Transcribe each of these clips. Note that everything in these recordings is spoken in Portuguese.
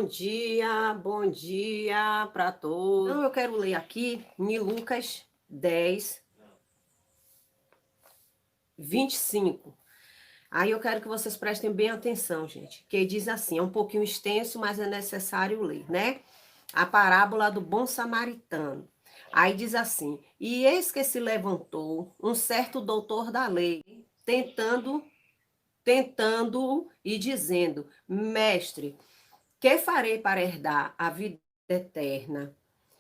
bom dia para todos. Então, eu quero ler aqui em Lucas 10, 25. Aí eu quero que vocês prestem bem atenção, gente, que diz assim, é um pouquinho extenso, mas é necessário ler, né? A parábola do bom samaritano. Aí diz assim, e eis que se levantou um certo doutor da lei, tentando e dizendo, mestre, que farei para herdar a vida eterna?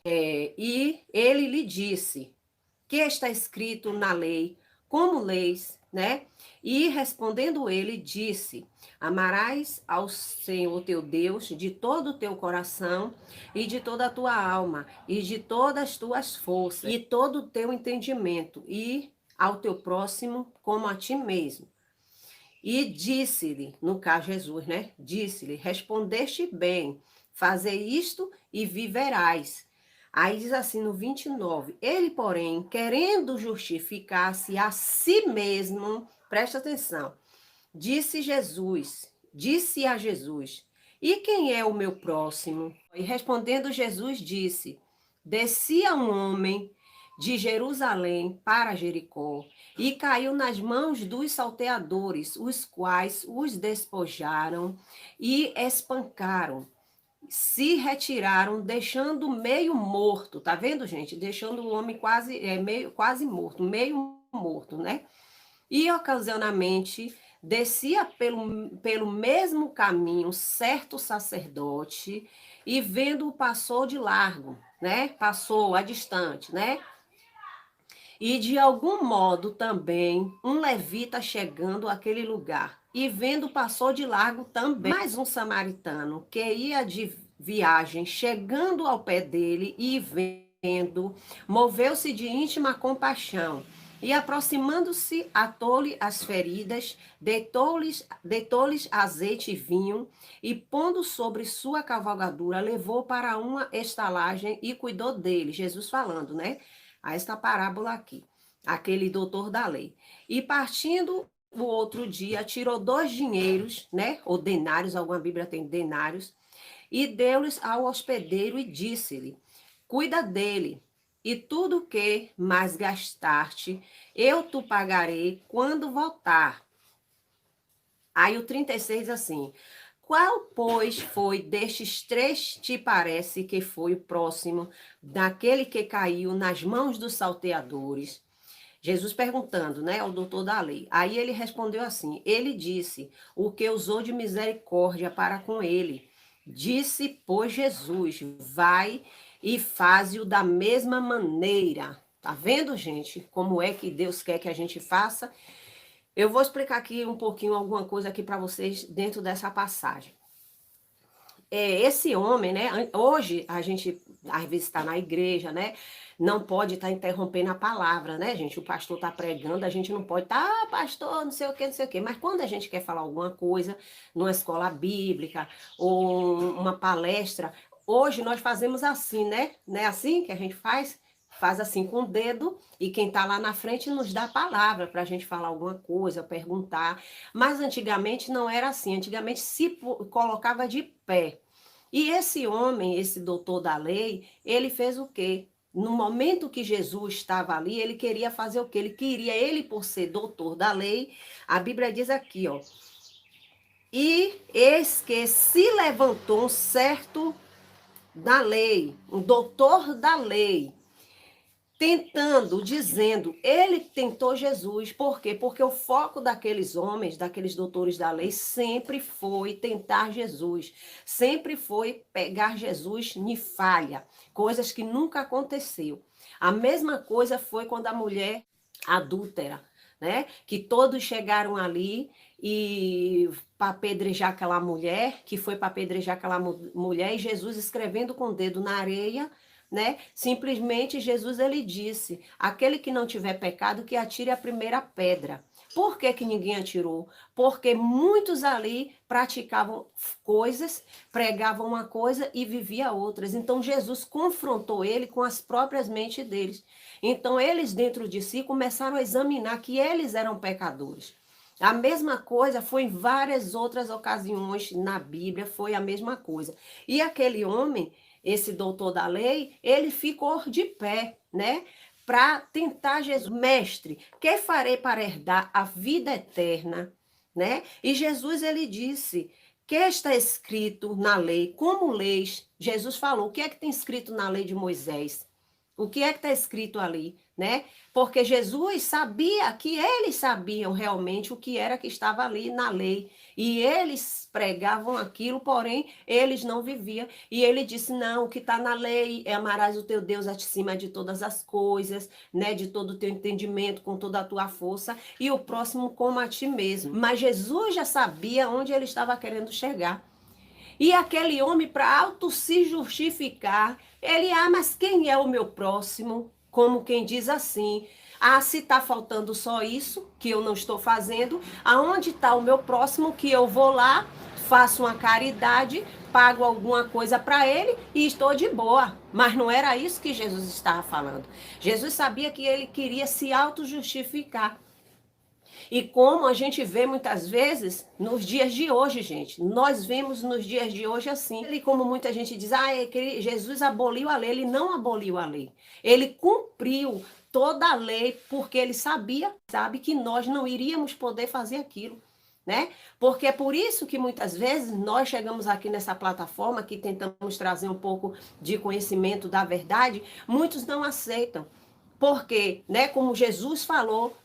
E ele lhe disse, que está escrito na lei, como leis, né? E respondendo ele, disse, amarás ao Senhor teu Deus de todo o teu coração e de toda a tua alma e de todas as tuas forças e todo o teu entendimento e ao teu próximo como a ti mesmo. E disse-lhe, no caso Jesus, né? Disse-lhe, respondeste bem, fazer isto e viverás. Aí diz assim no 29, ele, porém, querendo justificar-se a si mesmo, presta atenção, disse a Jesus, e quem é o meu próximo? E respondendo Jesus disse, descia um homem de Jerusalém para Jericó, e caiu nas mãos dos salteadores, os quais os despojaram e espancaram. Se retiraram, deixando meio morto, tá vendo, gente? Deixando o homem quase morto, meio morto, né? E ocasionalmente descia pelo mesmo caminho certo sacerdote e vendo-o passou de largo, né? Passou a distante, né? E de algum modo também um levita chegando àquele lugar e vendo passou de largo também mais um samaritano que ia de viagem chegando ao pé dele e vendo, moveu-se de íntima compaixão e aproximando-se atou-lhe as feridas, deitou-lhes azeite e vinho e pondo sobre sua cavalgadura levou para uma estalagem e cuidou dele. Jesus falando, né? A esta parábola aqui, aquele doutor da lei. E partindo o outro dia, tirou 2 dinheiros, né? Ou denários, alguma Bíblia tem denários, e deu-lhes ao hospedeiro e disse-lhe: cuida dele, e tudo que mais gastaste, eu te pagarei quando voltar. Aí o 36 assim: qual, pois, foi destes 3 te parece que foi o próximo daquele que caiu nas mãos dos salteadores? Jesus perguntando, né, ao doutor da lei. Aí ele respondeu assim, ele disse, o que usou de misericórdia para com ele. Disse, pois, Jesus, vai e faze-o da mesma maneira. Tá vendo, gente, como é que Deus quer que a gente faça? Eu vou explicar aqui um pouquinho, alguma coisa aqui para vocês dentro dessa passagem. Esse homem, né? Hoje a gente às vezes está na igreja, né? Não pode estar interrompendo a palavra, né, gente? O pastor está pregando, a gente não pode estar, pastor, não sei o que, não sei o que. Mas quando a gente quer falar alguma coisa numa escola bíblica ou uma palestra, hoje nós fazemos assim, né? Não é assim que a gente faz? Faz assim com o dedo e quem está lá na frente nos dá a palavra para a gente falar alguma coisa, perguntar. Mas antigamente não era assim. Antigamente se colocava de pé. E esse homem, esse doutor da lei, ele fez o quê? No momento que Jesus estava ali, ele queria fazer o quê? Ele por ser doutor da lei, a Bíblia diz aqui, ó. E eis que se levantou um certo da lei, um doutor da lei, dizendo, ele tentou Jesus, por quê? Porque o foco daqueles homens, daqueles doutores da lei, sempre foi tentar Jesus, sempre foi pegar Jesus em falha, coisas que nunca aconteceu. A mesma coisa foi quando a mulher adúltera, né? Que todos chegaram ali e para apedrejar aquela mulher, que foi para apedrejar aquela mulher, e Jesus escrevendo com o dedo na areia, né? Simplesmente Jesus ele disse: aquele que não tiver pecado que atire a primeira pedra. Por que que ninguém atirou? Porque muitos ali praticavam coisas, pregavam uma coisa e vivia outras. Então Jesus confrontou ele com as próprias mentes deles. Então eles dentro de si começaram a examinar que eles eram pecadores. A mesma coisa foi em várias outras ocasiões na Bíblia, foi a mesma coisa. E aquele homem, esse doutor da lei, ele ficou de pé, né? Para tentar Jesus, mestre, que farei para herdar a vida eterna, né? E Jesus ele disse: que está escrito na lei? Como leis? Jesus falou: o que é que tem escrito na lei de Moisés? O que é que está escrito ali, né? Porque Jesus sabia que eles sabiam realmente o que era que estava ali na lei. E eles pregavam aquilo, porém, eles não viviam. E ele disse: não, o que está na lei é amarás o teu Deus acima de todas as coisas, né? De todo o teu entendimento, com toda a tua força, e o próximo como a ti mesmo. Mas Jesus já sabia onde ele estava querendo chegar. E aquele homem, para auto se justificar, ele, mas quem é o meu próximo? Como quem diz assim, se está faltando só isso, que eu não estou fazendo, aonde está o meu próximo, que eu vou lá, faço uma caridade, pago alguma coisa para ele e estou de boa. Mas não era isso que Jesus estava falando. Jesus sabia que ele queria se auto-justificar. E como a gente vê muitas vezes nos dias de hoje, gente, nós vemos nos dias de hoje assim. Ele, como muita gente diz, é que Jesus aboliu a lei, ele não aboliu a lei. Ele cumpriu toda a lei porque ele sabe que nós não iríamos poder fazer aquilo. Né? Porque é por isso que muitas vezes nós chegamos aqui nessa plataforma que tentamos trazer um pouco de conhecimento da verdade, muitos não aceitam. Porque, né, como Jesus falou,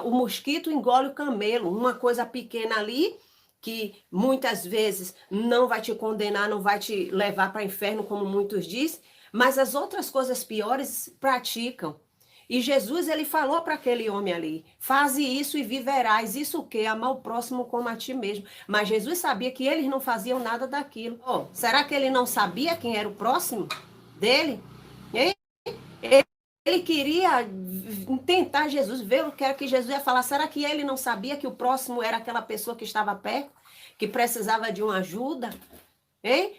o mosquito engole o camelo, uma coisa pequena ali que muitas vezes não vai te condenar, não vai te levar para o inferno, como muitos dizem, mas as outras coisas piores praticam. E Jesus, ele falou para aquele homem ali: faze isso e viverás. Isso o quê? Amar o próximo como a ti mesmo. Mas Jesus sabia que eles não faziam nada daquilo. Será que ele não sabia quem era o próximo dele? Hein? Ele queria tentar Jesus, ver o que era que Jesus ia falar. Será que ele não sabia que o próximo era aquela pessoa que estava perto, que precisava de uma ajuda? Hein?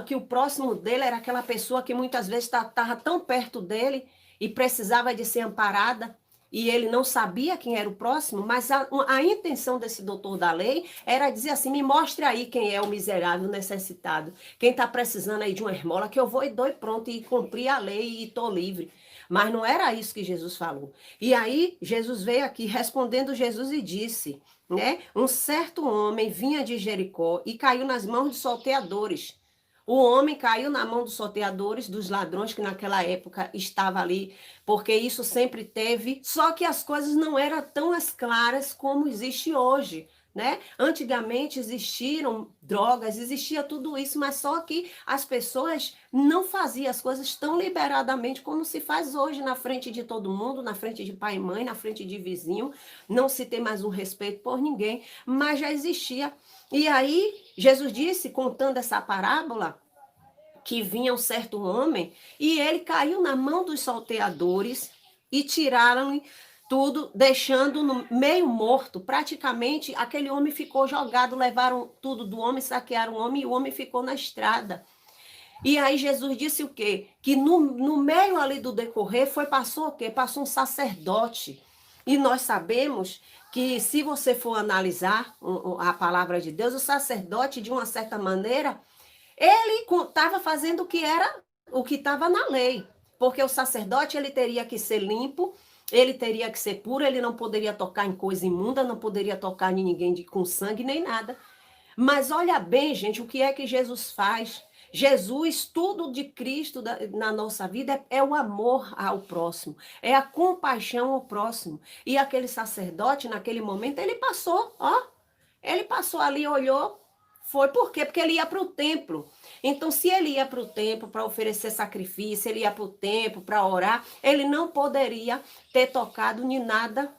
Que o próximo dele era aquela pessoa que muitas vezes estava tão perto dele e precisava de ser amparada. E ele não sabia quem era o próximo, mas a intenção desse doutor da lei era dizer assim: me mostre aí quem é o miserável necessitado, quem está precisando aí de uma esmola, que eu vou e dou e pronto, e cumpri a lei e estou livre. Mas não era isso que Jesus falou. E aí Jesus veio aqui respondendo Jesus e disse, né? Um certo homem vinha de Jericó e caiu nas mãos de salteadores. O homem caiu na mão dos salteadores, dos ladrões que naquela época estava ali, porque isso sempre teve, só que as coisas não eram tão as claras como existe hoje, né? Antigamente existiram drogas, existia tudo isso, mas só que as pessoas não faziam as coisas tão liberadamente como se faz hoje, na frente de todo mundo, na frente de pai e mãe, na frente de vizinho, não se tem mais um respeito por ninguém, mas já existia. E aí, Jesus disse, contando essa parábola, que vinha um certo homem e ele caiu na mão dos salteadores e tiraram tudo, deixando-no meio morto. Praticamente, aquele homem ficou jogado, levaram tudo do homem, saquearam o homem e o homem ficou na estrada. E aí Jesus disse o quê? Que no meio ali do decorrer passou o quê? Passou um sacerdote. E nós sabemos que se você for analisar a palavra de Deus, o sacerdote, de uma certa maneira, ele estava fazendo o que estava na lei, porque o sacerdote ele teria que ser limpo, ele teria que ser puro, ele não poderia tocar em coisa imunda, não poderia tocar em ninguém com sangue nem nada. Mas olha bem, gente, o que é que Jesus faz? Jesus, tudo de Cristo na nossa vida é o amor ao próximo, é a compaixão ao próximo. E aquele sacerdote, naquele momento, ele passou ali, olhou. Foi por quê? Porque ele ia para o templo. Então, se ele ia para o templo para oferecer sacrifício, ele ia para o templo para orar, ele não poderia ter tocado em nada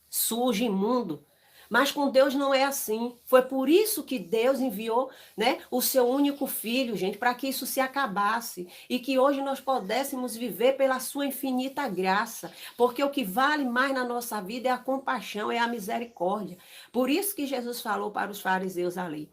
sujo, imundo. Mas com Deus não é assim. Foi por isso que Deus enviou, né, o seu único filho, gente, para que isso se acabasse. E que hoje nós pudéssemos viver pela sua infinita graça. Porque o que vale mais na nossa vida é a compaixão, é a misericórdia. Por isso que Jesus falou para os fariseus ali.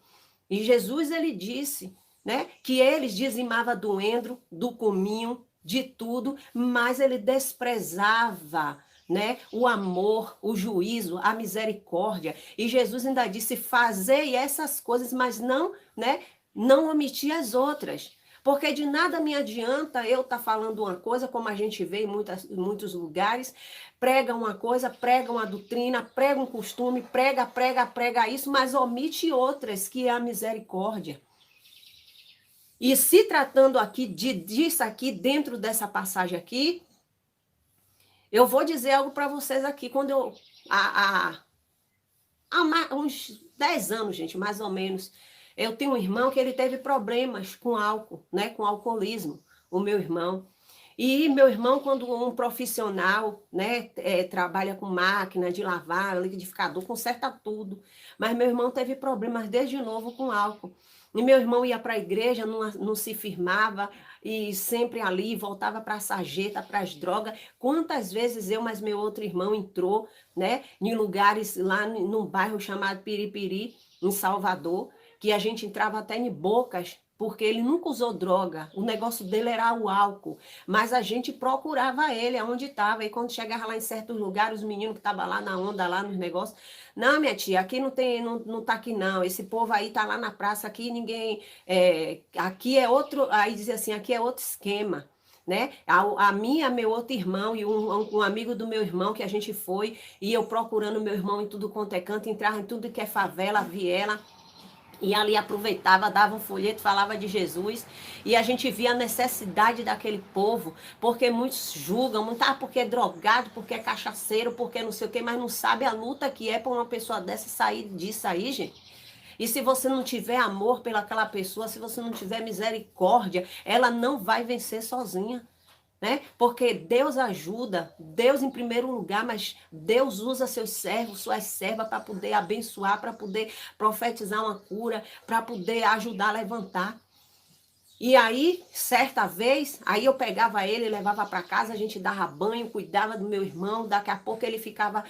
E Jesus, ele disse, né, que eles dizimavam do endro, do cominho, de tudo, mas ele desprezava, né, o amor, o juízo, a misericórdia. E Jesus ainda disse: fazei essas coisas, mas não, né, não omitir as outras. Porque de nada me adianta eu estar falando uma coisa, como a gente vê em muitos lugares, prega uma coisa, prega uma doutrina, prega um costume, prega isso, mas omite outras, que é a misericórdia. E se tratando aqui disso aqui, dentro dessa passagem aqui, eu vou dizer algo para vocês aqui. Quando eu, há uns 10 anos, gente, mais ou menos, eu tenho um irmão que ele teve problemas com álcool, né, com alcoolismo, o meu irmão. E meu irmão, quando um profissional, né, trabalha com máquina de lavar, liquidificador, conserta tudo. Mas meu irmão teve problemas desde novo com álcool. E meu irmão ia para a igreja, não se firmava, e sempre ali, voltava para a sarjeta, para as drogas. Quantas vezes eu, mas meu outro irmão entrou, né, em lugares lá num bairro chamado Piripiri, em Salvador, que a gente entrava até em bocas, porque ele nunca usou droga, o negócio dele era o álcool, mas a gente procurava ele aonde estava, e quando chegava lá em certos lugares, os meninos que estavam lá na onda, lá nos negócios, não, minha tia, aqui não tem, não tá aqui não, esse povo aí tá lá na praça, aqui ninguém, aqui é outro, aí dizia assim, aqui é outro esquema, né? A minha, meu outro irmão e um amigo do meu irmão que a gente foi, e eu procurando meu irmão em tudo quanto é canto, entrava em tudo que é favela, viela, e ali aproveitava, dava um folheto, falava de Jesus, e a gente via a necessidade daquele povo, porque muitos julgam, porque é drogado, porque é cachaceiro, porque não sei o quê, mas não sabe a luta que é para uma pessoa dessa sair disso aí, gente. E se você não tiver amor pelaquela pessoa, se você não tiver misericórdia, ela não vai vencer sozinha. Né? Porque Deus ajuda, Deus em primeiro lugar, mas Deus usa seus servos, suas servas para poder abençoar, para poder profetizar uma cura, para poder ajudar a levantar. E aí, certa vez, aí eu pegava ele, levava para casa, a gente dava banho, cuidava do meu irmão, daqui a pouco ele ficava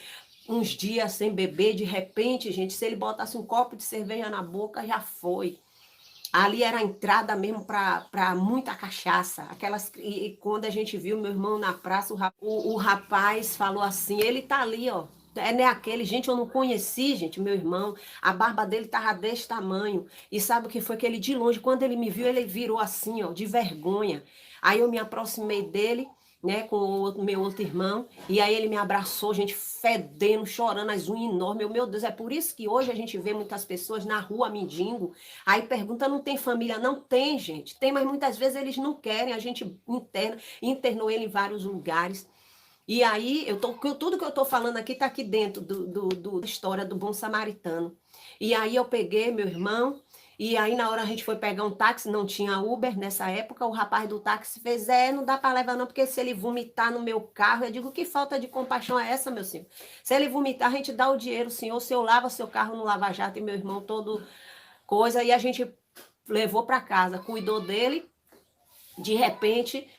uns dias sem beber, de repente, gente, se ele botasse um copo de cerveja na boca, já foi. Ali era a entrada mesmo para muita cachaça. E quando a gente viu meu irmão na praça, o rapaz falou assim: ele tá ali, ó. É, né, aquele, gente, eu não conheci, gente, meu irmão. A barba dele tava desse tamanho. E sabe o que foi? Que ele, de longe, quando ele me viu, ele virou assim, ó, de vergonha. Aí eu me aproximei dele, né, com meu outro irmão, e aí ele me abraçou, gente, fedendo, chorando, as unhas enormes. Meu Deus, é por isso que hoje a gente vê muitas pessoas na rua mendigo. Aí pergunta, não tem família? Não tem, gente. Tem, mas muitas vezes eles não querem. A gente internou ele em vários lugares. E aí, tudo que eu estou falando aqui está aqui dentro da história do bom samaritano. E aí eu peguei meu irmão, e aí na hora a gente foi pegar um táxi, não tinha Uber nessa época, o rapaz do táxi fez, não dá para levar não, porque se ele vomitar no meu carro, eu digo, que falta de compaixão é essa, meu senhor? Se ele vomitar, a gente dá o dinheiro, senhor, se eu lavo seu carro no Lava Jato, e meu irmão todo coisa, e a gente levou para casa, cuidou dele, de repente,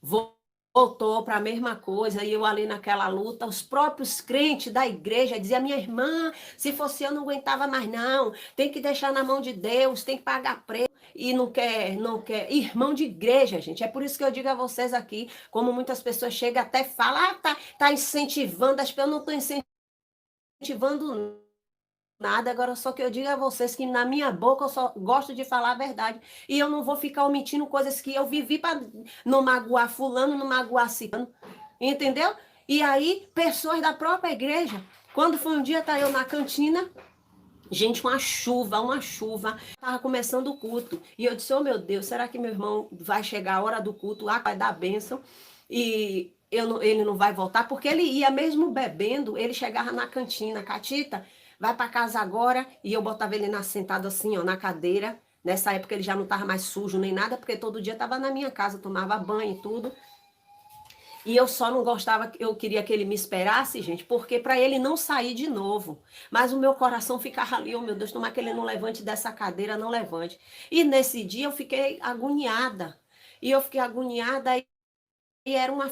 voltou para a mesma coisa, e eu ali naquela luta, os próprios crentes da igreja diziam, minha irmã, se fosse eu não aguentava mais não, tem que deixar na mão de Deus, tem que pagar preço, e não quer, irmão de igreja, gente, é por isso que eu digo a vocês aqui, como muitas pessoas chegam até e falam, tá incentivando, as pessoas, eu não estou incentivando nada, agora só que eu digo a vocês que na minha boca eu só gosto de falar a verdade. E eu não vou ficar omitindo coisas que eu vivi para não magoar fulano, não magoar ciclano. Entendeu? E aí, pessoas da própria igreja, quando foi um dia, tá eu na cantina, gente, uma chuva, tava começando o culto. E eu disse, oh meu Deus, será que meu irmão vai chegar a hora do culto lá, vai dar bênção? E ele não vai voltar, porque ele ia mesmo bebendo, ele chegava na cantina, Catita, vai para casa agora, e eu botava ele sentado assim, ó, na cadeira. Nessa época ele já não estava mais sujo nem nada, porque todo dia estava na minha casa, tomava banho e tudo. E eu só não gostava, eu queria que ele me esperasse, gente, porque para ele não sair de novo. Mas o meu coração ficava ali, oh meu Deus, tomara que ele não levante dessa cadeira, não levante. E nesse dia eu fiquei agoniada. E eu fiquei agoniada e era uma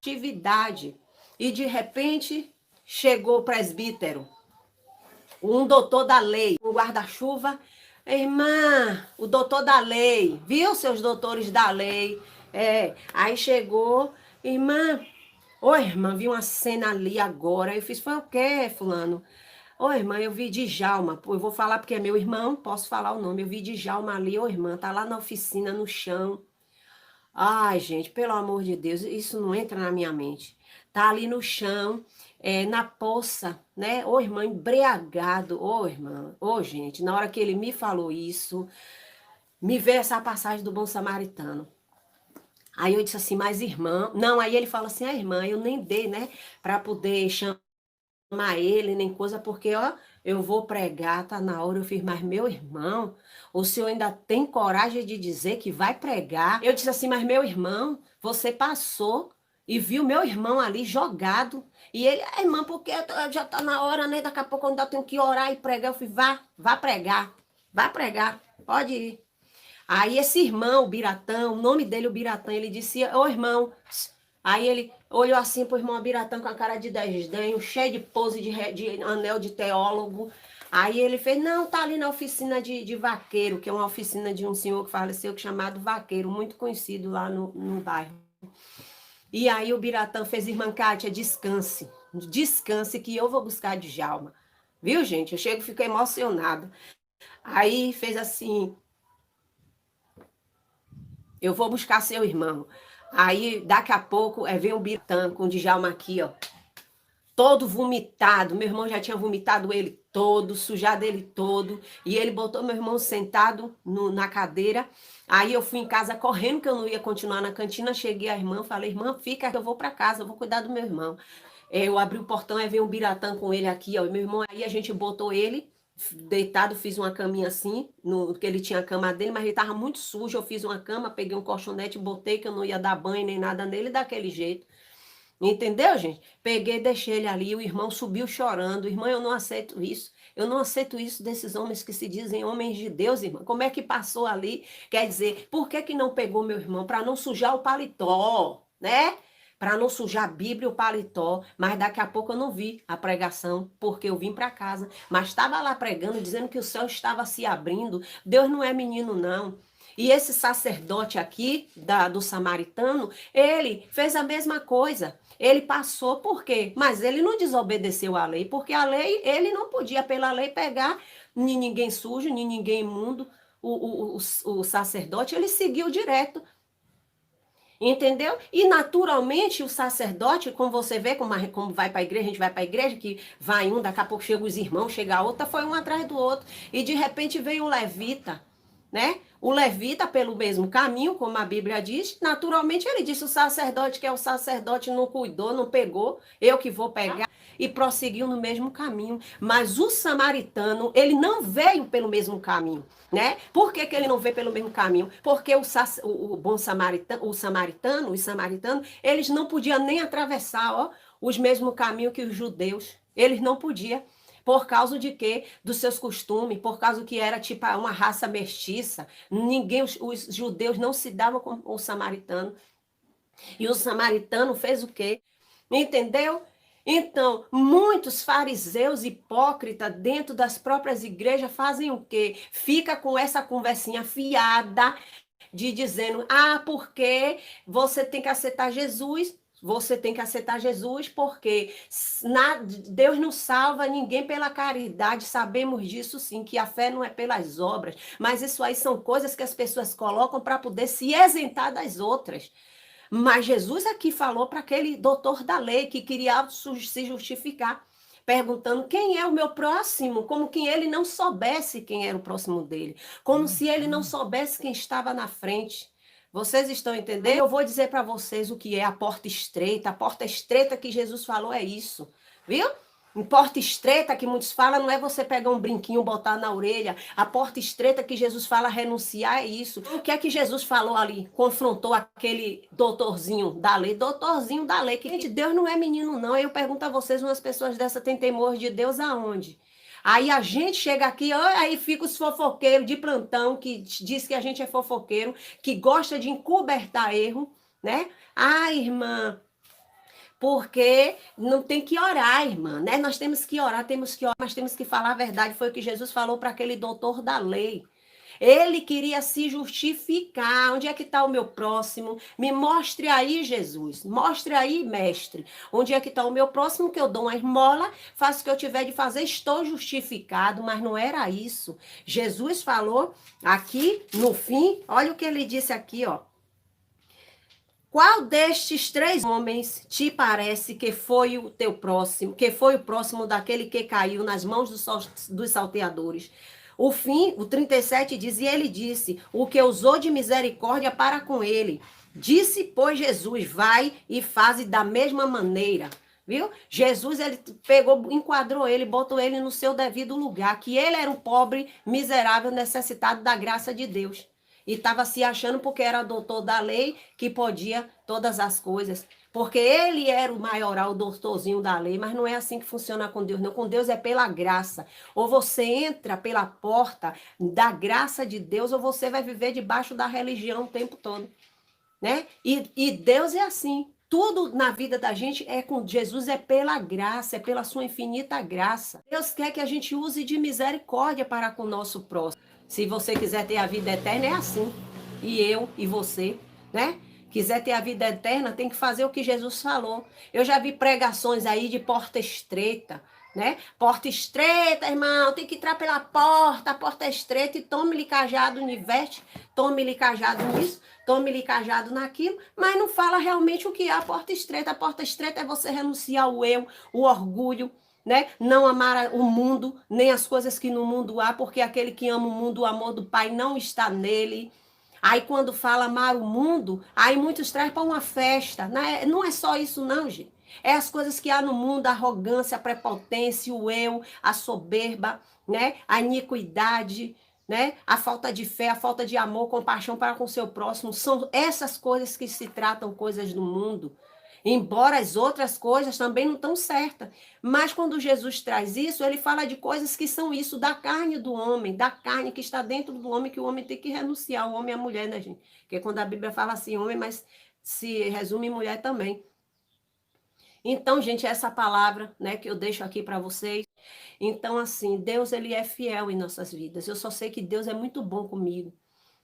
festividade. E de repente chegou o presbítero, um doutor da lei, um guarda-chuva. Irmã, o doutor da lei, viu, seus doutores da lei? Aí chegou, irmã, Ô, irmã, vi uma cena ali agora. Eu fiz, foi o quê, fulano? Ô, irmã, eu vi Djalma. Pô, eu vou falar porque é meu irmão, posso falar o nome. Eu vi Djalma ali, ô, irmã, tá lá na oficina, no chão. Ai, gente, pelo amor de Deus, isso não entra na minha mente. Tá ali no chão, na poça, né? Ô, irmã, embriagado. Ô, irmã, ô, gente, na hora que ele me falou isso, me veio essa passagem do bom samaritano. Aí eu disse assim, mas irmã, não, aí ele fala assim, irmã, eu nem dei, né, para poder chamar ele, nem coisa, porque, ó, eu vou pregar, tá na hora, eu fiz, mas meu irmão, o senhor ainda tem coragem de dizer que vai pregar? Eu disse assim, mas meu irmão, você passou e viu meu irmão ali jogado, e ele, irmã, porque já tá na hora, né, daqui a pouco eu ainda tenho que orar e pregar, eu fiz, vá pregar, pode ir. Aí esse irmão, o Biratã, o nome dele, o Biratã, ele disse, ô irmão. Aí ele olhou assim pro irmão Biratã com a cara de desdenho, cheio de pose de anel de teólogo. Aí ele fez, não, tá ali na oficina de vaqueiro, que é uma oficina de um senhor que faleceu, chamado Vaqueiro, muito conhecido lá no bairro. E aí o Biratã fez, irmã Kátia, descanse que eu vou buscar Djalma. Viu, gente? Eu chego e fico emocionada. Aí fez assim, eu vou buscar seu irmão. Aí, daqui a pouco, vem um Biratã com o Djalma aqui, ó. Todo vomitado. Meu irmão já tinha vomitado ele todo, sujado ele todo. E ele botou meu irmão sentado na cadeira. Aí eu fui em casa correndo, que eu não ia continuar na cantina. Cheguei a irmã, falei, irmã, fica que eu vou para casa, eu vou cuidar do meu irmão. Eu abri o portão, aí veio um Biratã com ele aqui, ó. E meu irmão, aí a gente botou ele deitado, fiz uma caminha assim, que ele tinha a cama dele, mas ele tava muito sujo. Eu fiz uma cama, peguei um colchonete, botei que eu não ia dar banho nem nada nele daquele jeito. Entendeu, gente? Peguei, deixei ele ali, o irmão subiu chorando. Irmão, eu não aceito isso. Eu não aceito isso desses homens que se dizem homens de Deus, irmão. Como é que passou ali? Quer dizer, por que que não pegou meu irmão? Para não sujar o paletó, né? Para não sujar a Bíblia e o paletó. Mas daqui a pouco eu não vi a pregação, porque eu vim para casa. Mas estava lá pregando, dizendo que o céu estava se abrindo. Deus não é menino, não. E esse sacerdote aqui, do samaritano, ele fez a mesma coisa. Ele passou, por quê? Mas ele não desobedeceu à lei, porque a lei, ele não podia, pela lei, pegar nem ninguém sujo, nem ninguém imundo. O sacerdote, ele seguiu direto. Entendeu? E naturalmente o sacerdote, como você vê, como vai para a igreja, a gente vai para a igreja, que vai um, daqui a pouco chega os irmãos, chega a outra, foi um atrás do outro. E de repente veio o levita, né? O levita, pelo mesmo caminho, como a Bíblia diz, naturalmente ele disse: o sacerdote, que é o sacerdote, não cuidou, não pegou, eu que vou pegar, e prosseguiu no mesmo caminho. Mas o samaritano, ele não veio pelo mesmo caminho, né? Por que, que ele não veio pelo mesmo caminho? Porque o bom samaritano, os samaritanos, eles não podiam nem atravessar, ó, os mesmos caminhos que os judeus. Eles não podiam. Por causa de quê? Dos seus costumes, por causa que era tipo uma raça mestiça. Ninguém, os judeus não se davam com o samaritano. E o samaritano fez o quê? Entendeu? Então, muitos fariseus hipócritas dentro das próprias igrejas fazem o quê? Fica com essa conversinha fiada de dizendo, porque você tem que aceitar Jesus, você tem que aceitar Jesus, porque Deus não salva ninguém pela caridade, sabemos disso sim, que a fé não é pelas obras, mas isso aí são coisas que as pessoas colocam para poder se isentar das outras. Mas Jesus aqui falou para aquele doutor da lei que queria se justificar, perguntando quem é o meu próximo, como que ele não soubesse quem era o próximo dele, como se ele não soubesse quem estava na frente. Vocês estão entendendo? Eu vou dizer para vocês o que é a porta estreita. A porta estreita que Jesus falou é isso, viu? Em porta estreita que muitos falam não é você pegar um brinquinho e botar na orelha. A porta estreita que Jesus fala renunciar é isso. O que é que Jesus falou ali? Confrontou aquele doutorzinho da lei. Doutorzinho da lei. Que, gente, Deus não é menino, não. Eu pergunto a vocês, umas pessoas dessa têm temor de Deus aonde? Aí a gente chega aqui, aí fica os fofoqueiros de plantão, que diz que a gente é fofoqueiro, que gosta de encobertar erro, né? Irmã, porque não tem que orar, irmã, né? Nós temos que orar, mas temos que falar a verdade. Foi o que Jesus falou para aquele doutor da lei. Ele queria se justificar. Onde é que está o meu próximo? Me mostre aí, Jesus. Mostre aí, mestre. Onde é que está o meu próximo, que eu dou uma esmola, faço o que eu tiver de fazer, estou justificado. Mas não era isso. Jesus falou aqui no fim, olha o que ele disse aqui, ó. Qual destes 3 homens te parece que foi o teu próximo, que foi o próximo daquele que caiu nas mãos dos salteadores? O fim, o 37 diz, e ele disse, o que usou de misericórdia para com ele. Disse, pois, Jesus, vai e faze da mesma maneira. Viu? Jesus, ele pegou, enquadrou ele, botou ele no seu devido lugar, que ele era um pobre, miserável, necessitado da graça de Deus. E estava se achando porque era doutor da lei que podia todas as coisas. Porque ele era o maioral, o doutorzinho da lei, mas não é assim que funciona com Deus, não. Com Deus é pela graça. Ou você entra pela porta da graça de Deus, ou você vai viver debaixo da religião o tempo todo. Né? E Deus é assim. Tudo na vida da gente é com Jesus, é pela graça, é pela sua infinita graça. Deus quer que a gente use de misericórdia para com o nosso próximo. Se você quiser ter a vida eterna, é assim. E eu e você, né? Quiser ter a vida eterna, tem que fazer o que Jesus falou. Eu já vi pregações aí de porta estreita, né? Porta estreita, irmão, tem que entrar pela porta, a porta é estreita, e tome-lhe cajado no veste, tome-lhe cajado nisso, tome-lhe cajado naquilo, mas não fala realmente o que é a porta estreita. A porta estreita é você renunciar ao eu, o orgulho, né? Não amar o mundo, nem as coisas que no mundo há, porque aquele que ama o mundo, o amor do Pai não está nele. Aí quando fala amar o mundo, aí muitos trazem para uma festa. Né? Não é só isso não, gente. É as coisas que há no mundo, a arrogância, a prepotência, o eu, a soberba, né? A iniquidade, né? A falta de fé, a falta de amor, compaixão para com o seu próximo. São essas coisas que se tratam coisas do mundo. Embora as outras coisas também não estão certas. Mas quando Jesus traz isso, ele fala de coisas que são isso, da carne do homem, da carne que está dentro do homem, que o homem tem que renunciar, o homem e a mulher, né, gente? Porque quando a Bíblia fala assim, homem, mas se resume em mulher também. Então, gente, essa palavra, né, que eu deixo aqui para vocês. Então, assim, Deus, ele é fiel em nossas vidas. Eu só sei que Deus é muito bom comigo.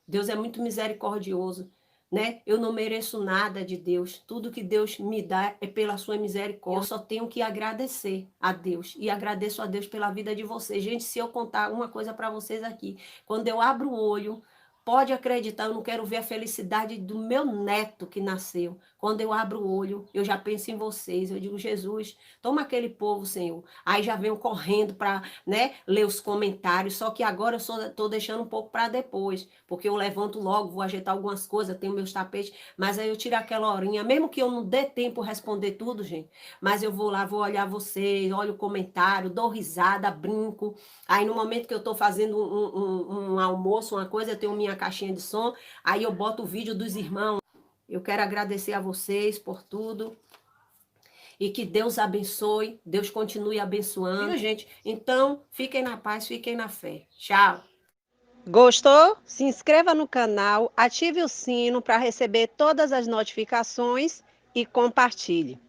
Deus é muito misericordioso, né? Eu não mereço nada de Deus. Tudo que Deus me dá é pela sua misericórdia. Eu só tenho que agradecer a Deus. E agradeço a Deus pela vida de vocês. Gente, se eu contar uma coisa para vocês aqui, quando eu abro o olho, pode acreditar, eu não quero ver a felicidade do meu neto que nasceu. Quando eu abro o olho, eu já penso em vocês. Eu digo, Jesus, toma aquele povo, Senhor. Aí já venho correndo para, né, ler os comentários. Só que agora eu estou deixando um pouco para depois. Porque eu levanto logo, vou ajeitar algumas coisas, tenho meus tapetes. Mas aí eu tiro aquela horinha, mesmo que eu não dê tempo responder tudo, gente. Mas eu vou lá, vou olhar vocês, olho o comentário, dou risada, brinco. Aí no momento que eu estou fazendo um almoço, uma coisa, eu tenho minha caixinha de som. Aí eu boto o vídeo dos irmãos. Eu quero agradecer a vocês por tudo. E que Deus abençoe, Deus continue abençoando, viu, gente? Então, fiquem na paz, fiquem na fé. Tchau. Gostou? Se inscreva no canal, ative o sino para receber todas as notificações e compartilhe.